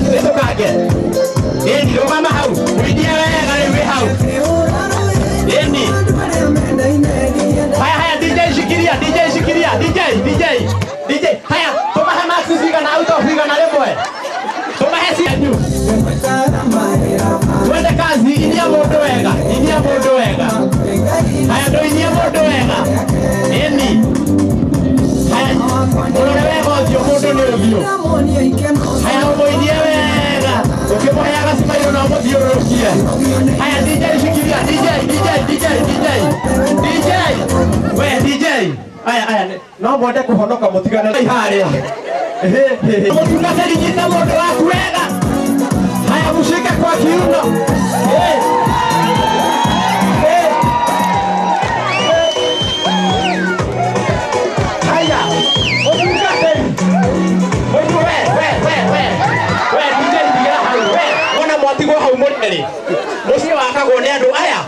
Nitokage. Eni rugama hau. Widia wega we hau. Eni. Haya DJ shikilia, DJ. Haya, toma hamasi siga na auto figa na lemwe. Toma hesi anyu. Twende kazi inia modo wega. Haya ndo inia modo wega. Eni. Haya, ulore wega ozio modo ni ovio. Haya umo inia wega. Ukimoyaga simayo na umo diorokia. Haya DJ shikilia, DJ. We DJ. Aya, no mwende kuhonoka mutigane na iharia. Mutukaseri jina modo waku wega. Haya mushike kwa kiuno. Haya. Mutukaseri. We DJ diga hau. We ona mwatigo hau mweri. Musi wakagwo ni andu aya.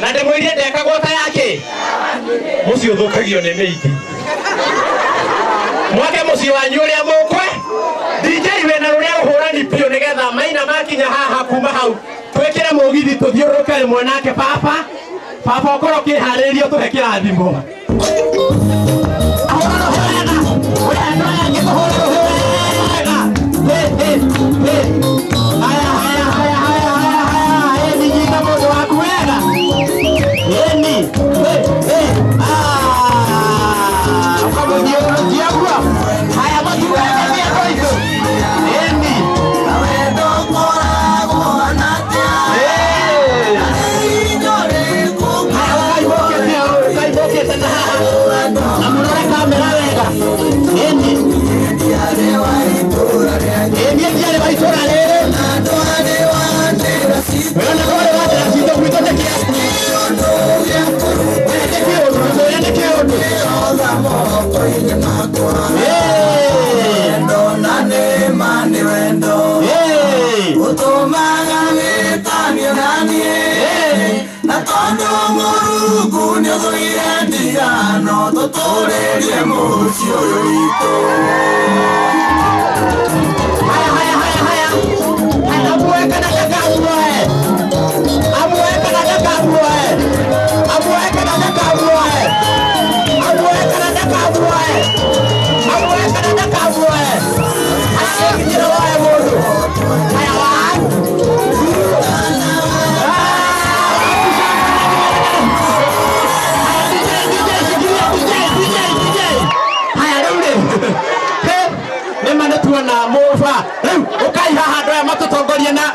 Na ndemwire ndekagwo ta yake. Musi uthukagio ni meiti. Mwake musi wanyu uria mukwe. DJ wena ruria ruhurani pio nigetha maina makinya haha kuma hau. Twekire mugithi tuthiuruke rimwe nake papa okoro kiharirio tuhe kirathimo. na